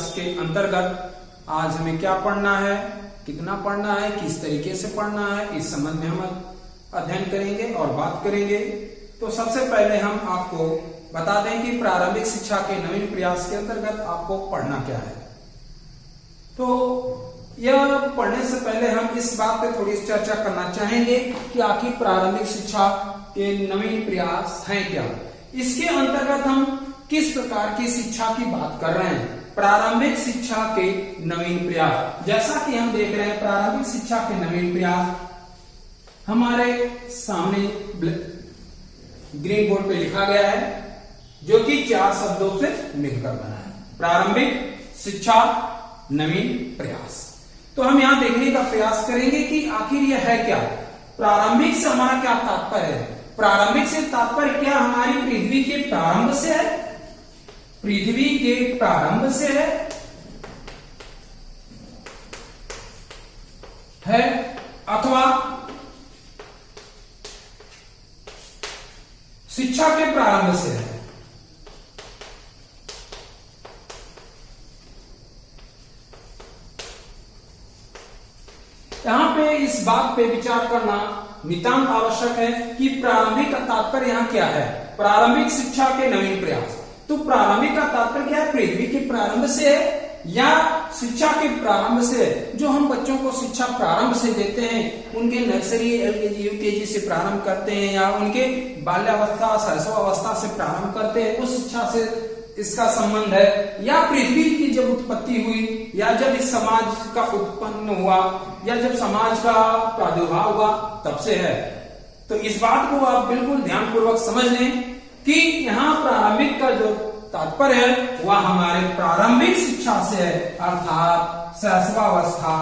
प्रयास के अंतर्गत आज हमें क्या पढ़ना है, कितना पढ़ना है, किस तरीके से पढ़ना है, इस संबंध में हम अध्ययन करेंगे और बात करेंगे। तो सबसे पहले हम आपको बता दें कि प्रारंभिक शिक्षा के नवीन प्रयास के अंतर्गत आपको पढ़ना क्या है। तो यह पढ़ने से पहले हम इस बात पे थोड़ी चर्चा करना चाहेंगे कि आखिर प्रारंभिक शिक्षा के नवीन प्रयास हैं क्या। इसके अंतर्गत हम किस प्रकार की शिक्षा की बात कर रहे हैं। प्रारंभिक शिक्षा के नवीन प्रयास, जैसा कि हम देख रहे हैं प्रारंभिक शिक्षा के नवीन प्रयास हमारे सामने ग्रीन बोर्ड पे लिखा गया है, जो कि 4 शब्दों से मिलकर बना है। प्रारंभिक शिक्षा नवीन प्रयास। तो हम यहां देखने का प्रयास करेंगे कि आखिर यह है क्या। प्रारंभिक से हमारा क्या तात्पर्य है। प्रारंभिक से तात्पर्य क्या हमारी पृथ्वी के प्रारंभ से है, पृथ्वी के प्रारंभ से है अथवा शिक्षा के प्रारंभ से है। यहां पे इस बात पे विचार करना नितांत आवश्यक है कि प्रारंभिक का तात्पर्य यहां क्या है। प्रारंभिक शिक्षा के नवीन प्रयास, तो प्रारंभिक का तात्पर्य क्या है, पृथ्वी के प्रारंभ से है या शिक्षा के प्रारंभ से। जो हम बच्चों को शिक्षा प्रारंभ से देते हैं, उनके नर्सरी एलकेजी यूकेजी से प्रारंभ करते हैं या उनके बाल्यावस्था शैशवावस्था से प्रारंभ करते हैं, उस शिक्षा से इसका संबंध है। या पृथ्वी की जब उत्पत्ति हुई या जब इस समाज का उत्पन्न हुआ या जब समाज का प्रादुर्भाव हुआ तब से है। तो इस बात को आप बिल्कुल ध्यानपूर्वक समझ लें कि यहाँ प्रारंभिक का जो तात्पर्य है वह हमारे प्रारंभिक शिक्षा से है, अर्थात शैशवावस्था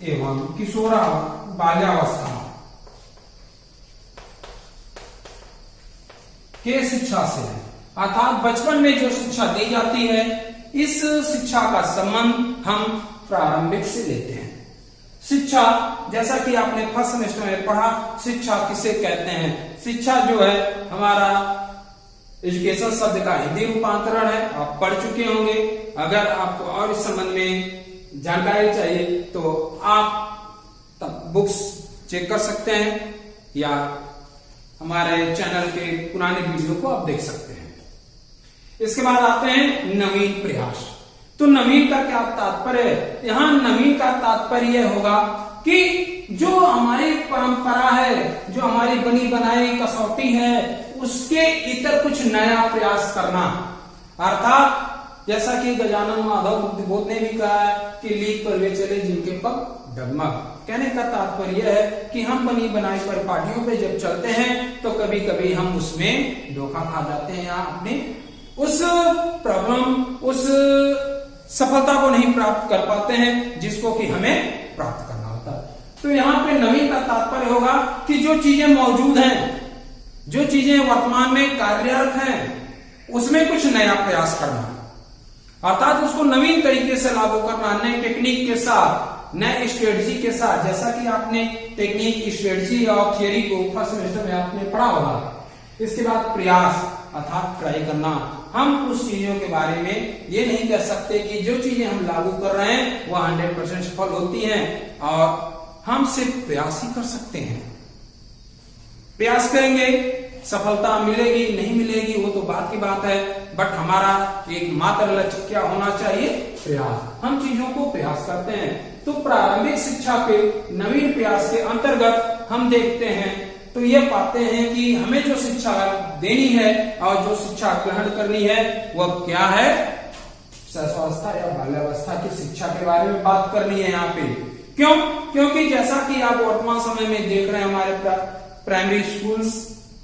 एवं किशोरा बाल्यावस्था के शिक्षा से है। अर्थात बचपन में जो शिक्षा दी जाती है, इस शिक्षा का संबंध हम प्रारंभिक से लेते हैं। शिक्षा, जैसा कि आपने फर्स्ट सेमेस्टर में पढ़ा, शिक्षा किसे कहते हैं। शिक्षा जो है हमारा एजुकेशन शब्द का हिंदी रूपांतरण है, आप पढ़ चुके होंगे। अगर आपको और इस संबंध में जानकारी चाहिए तो आप तब बुक्स चेक कर सकते हैं या हमारे चैनल के पुराने वीडियो को आप देख सकते हैं। इसके बाद आते हैं नवीन प्रयास। तो नवीन का क्या तात्पर्य है। यहां नवीन का तात्पर्य यह होगा कि जो हमारी परंपरा है, जो हमारी बनी बनाई कसौटी है, उसके इतर कुछ नया प्रयास करना। अर्थात जैसा कि गजानन माधव बुद्ध ने भी कहा है कि लीक पर वे चले जिनके पग डगमग। कहने का तात्पर्य यह है कि हम बनी बनाई परिपाटियों पे जब चलते हैं तो कभी कभी हम उसमें धोखा खा जाते हैं या अपने उस प्रॉब्लम, उस सफलता को नहीं प्राप्त कर पाते हैं जिसको कि हमें प्राप्त करना होता है। तो यहाँ पे नवीन का तात्पर्य होगा कि जो चीजें मौजूद हैं, जो चीजें वर्तमान में कार्यरत हैं, उसमें कुछ नया प्रयास करना, अर्थात उसको नवीन तरीके से लागू करना, नए टेक्निक के साथ, नए स्ट्रेटजी के साथ। जैसा कि आपने टेक्निक, स्ट्रेटजी और थियरी को फर्स्ट सेमेस्टर में आपने पढ़ा होगा। इसके बाद प्रयास अर्थात ट्राई करना। हम उस चीजों के बारे में ये नहीं कह सकते कि जो चीजें हम लागू कर रहे हैं वह 100% सफल होती हैं, और हम सिर्फ प्रयास ही कर सकते हैं। प्रयास करेंगे, सफलता मिलेगी नहीं मिलेगी वो तो बात की बात है, बट हमारा एक मात्र लक्ष्य क्या होना चाहिए, प्रयास। हम चीजों को प्रयास करते हैं। तो प्रारंभिक शिक्षा के नवीन प्रयास के अंतर्गत हम देखते हैं तो ये पाते हैं कि हमें जो शिक्षा देनी है और जो शिक्षा ग्रहण करनी है वह क्या है, शैशवावस्था या बाल्यावस्था की शिक्षा के बारे में बात करनी है यहाँ पे। क्यों? क्योंकि जैसा कि आप वर्तमान समय में देख रहे हैं हमारे प्राइमरी स्कूल्स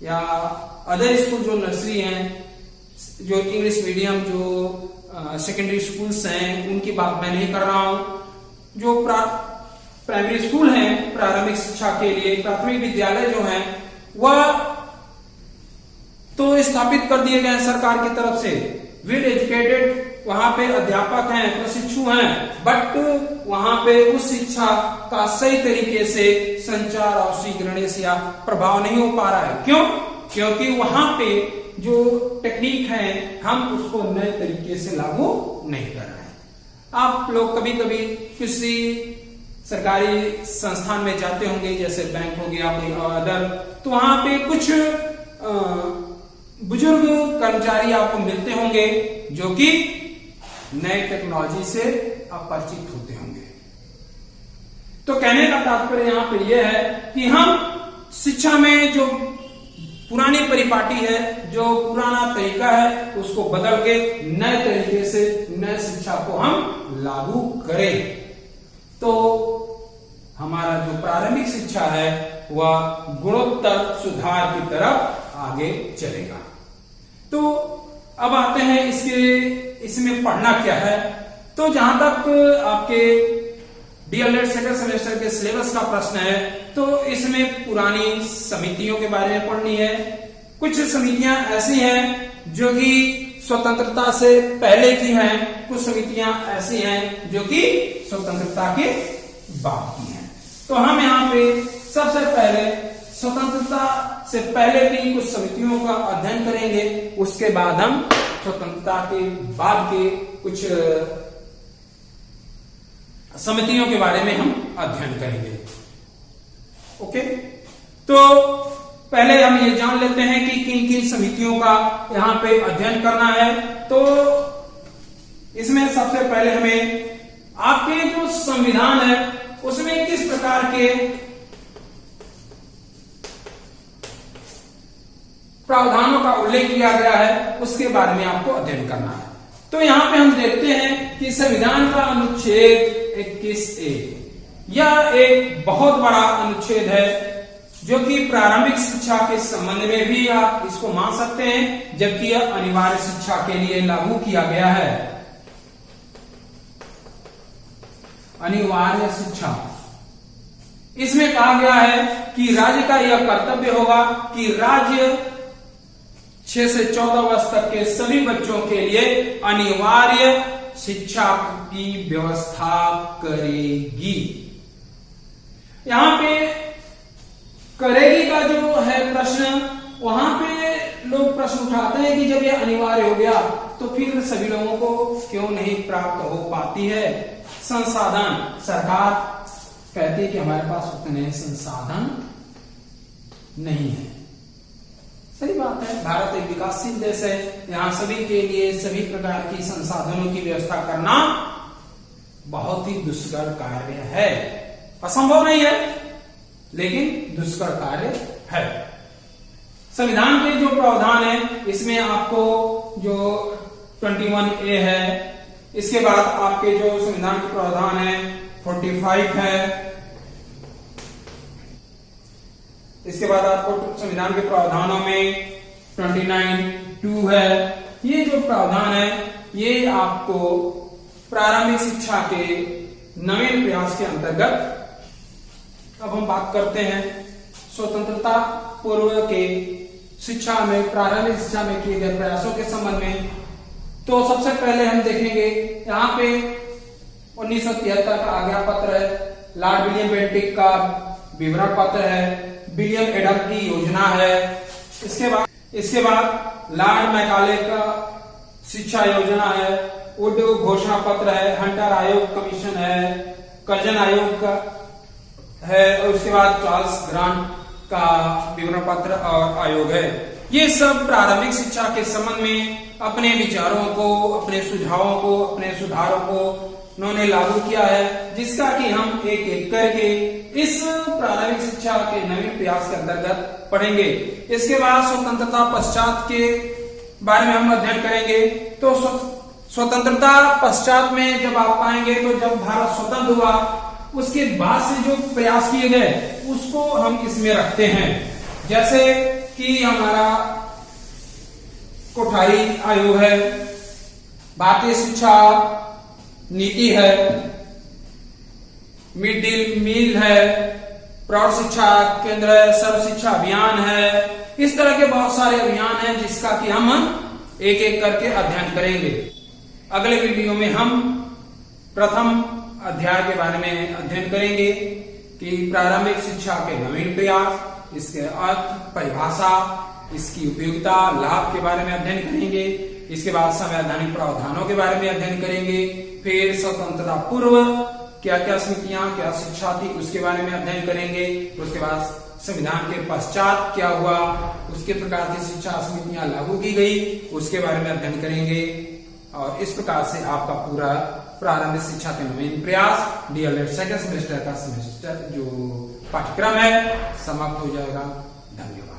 या अदर स्कूल जो नर्सरी हैं, जो इंग्लिश मीडियम जो सेकेंडरी स्कूल्स हैं, उनकी बात मैं नहीं कर रहा हूं। जो प्राइमरी स्कूल हैं प्रारंभिक शिक्षा के लिए, प्राथमिक विद्यालय जो हैं वह तो स्थापित कर दिए गए हैं सरकार की तरफ से। वेल एजुकेटेड वहां पे अध्यापक हैं, प्रशिक्षु हैं, बट वहां पे उस शिक्षा का सही तरीके से संचार और स्वीकरण या प्रभाव नहीं हो पा रहा है। क्यों? क्योंकि वहां पे जो टेक्निक है हम उसको नए तरीके से लागू नहीं कर रहे हैं। आप लोग कभी कभी किसी सरकारी संस्थान में जाते होंगे, जैसे बैंक हो गया कोई अदर, तो वहां पे कुछ बुजुर्ग कर्मचारी आपको मिलते होंगे जो कि नए टेक्नोलॉजी से अपरिचित होते होंगे। तो कहने का तात्पर्य यहां पर यह है कि हम शिक्षा में जो पुरानी परिपाटी है, जो पुराना तरीका है, उसको बदल के नए तरीके से नए शिक्षा को हम लागू करें तो हमारा जो प्रारंभिक शिक्षा है वह गुणोत्तर सुधार की तरफ आगे चलेगा। तो अब आते हैं इसमें पढ़ना क्या है। तो जहां तक आपके डीएलएड सेकंड सेमेस्टर के सिलेबस का प्रश्न है, तो इसमें पुरानी समितियों के बारे में पढ़नी है। कुछ समितियां ऐसी हैं जो कि स्वतंत्रता से पहले की हैं, कुछ समितियां ऐसी हैं जो कि स्वतंत्रता के बाद की हैं। तो हम यहाँ पे सबसे पहले स्वतंत्रता से पहले की कुछ समितियों का अध्ययन करेंगे, उसके बाद हम स्वतंत्रता के बाद के कुछ समितियों के बारे में हम अध्ययन करेंगे। ओके, तो पहले हम ये जान लेते हैं कि किन किन समितियों का यहां पे अध्ययन करना है। तो इसमें सबसे पहले हमें आपके जो संविधान है उसमें किस प्रकार के प्रावधानों का उल्लेख किया गया है उसके बारे में आपको अध्ययन करना है। तो यहां पे हम देखते हैं कि संविधान का अनुच्छेद 21A यह एक बहुत बड़ा अनुच्छेद है जो कि प्रारंभिक शिक्षा के संबंध में भी आप इसको मान सकते हैं, जबकि यह अनिवार्य शिक्षा के लिए लागू किया गया है। अनिवार्य शिक्षा, इसमें कहा गया है कि राज्य का यह कर्तव्य होगा कि राज्य 6 से 14 वर्ष तक के सभी बच्चों के लिए अनिवार्य शिक्षा की व्यवस्था करेगी। यहां पे करेगी का जो है प्रश्न, वहां पे लोग प्रश्न उठाते हैं कि जब ये अनिवार्य हो गया तो फिर सभी लोगों को क्यों नहीं प्राप्त हो पाती है संसाधन। सरकार कहती है कि हमारे पास उतने संसाधन नहीं है। सही बात है, भारत एक विकासशील देश है, यहां सभी के लिए सभी प्रकार की संसाधनों की व्यवस्था करना बहुत ही दुष्कर कार्य है। असंभव नहीं है, लेकिन दुष्कर कार्य है। संविधान के जो प्रावधान है इसमें आपको जो 21A है, इसके बाद आपके जो संविधान के प्रावधान है 45 है, इसके बाद आपको संविधान के प्रावधानों में 29(2) है। ये जो प्रावधान है ये आपको प्रारंभिक शिक्षा के नवीन प्रयास के अंतर्गत। अब हम बात करते हैं स्वतंत्रता पूर्व के शिक्षा में, प्रारंभिक शिक्षा में किए गए प्रयासों के संबंध में। तो सबसे पहले हम देखेंगे यहाँ पे 1973 का आज्ञा पत्र है, लॉर्ड विलियम बेंटिक का विवरण पत्र है, विलियम एडम की योजना है, इसके बाद लॉर्ड मैकाले का शिक्षा योजना है, वुड घोषणा पत्र है, हंटर आयोग कमीशन है, कर्जन आयोग का है, और उसके बाद चार्ल्स ग्रांट का विवरण पत्र और आयोग है। ये सब प्रारंभिक शिक्षा के संबंध में अपने विचारों को, अपने सुझावों को, अपने सुधारों को उन्होंने लागू किया है, जिसका कि हम एक एक करके इस प्रारंभिक शिक्षा के नवीन प्रयास के अंतर्गत पढ़ेंगे। इसके बाद स्वतंत्रता पश्चात के बारे में हम अध्ययन करेंगे। तो स्वतंत्रता पश्चात में जब आप पाएंगे तो जब भारत स्वतंत्र हुआ उसके बाद से जो प्रयास किए गए उसको हम इसमें रखते हैं। जैसे कि हमारा कोठारी आयोग है, भारतीय शिक्षा नीति है, मिड डे मील है, प्रौढ़ शिक्षा केंद्र है, सर्व शिक्षा अभियान है। इस तरह के बहुत सारे अभियान हैं जिसका कि हम एक एक करके अध्ययन करेंगे। अगले वीडियो में हम प्रथम अध्याय के बारे में अध्ययन करेंगे कि प्रारंभिक शिक्षा के नवीन प्रयास, इसके अर्थ, परिभाषा, इसकी उपयोगिता, लाभ के बारे में अध्ययन करेंगे। इसके बाद संवैधानिक प्रावधानों के बारे में अध्ययन करेंगे। फिर स्वतंत्रता पूर्व क्या क्या समितियां, क्या शिक्षा थी, उसके बारे में अध्ययन करेंगे। उसके बाद संविधान के पश्चात क्या हुआ, उसके प्रकार की शिक्षा समितियां लागू की गई, उसके बारे में अध्ययन करेंगे। और इस प्रकार से आपका पूरा प्रारंभिक शिक्षा के नवीन प्रयास डीएलएड सेकंड सेमेस्टर का सेमेस्टर जो पाठ्यक्रम है समाप्त हो जाएगा। धन्यवाद।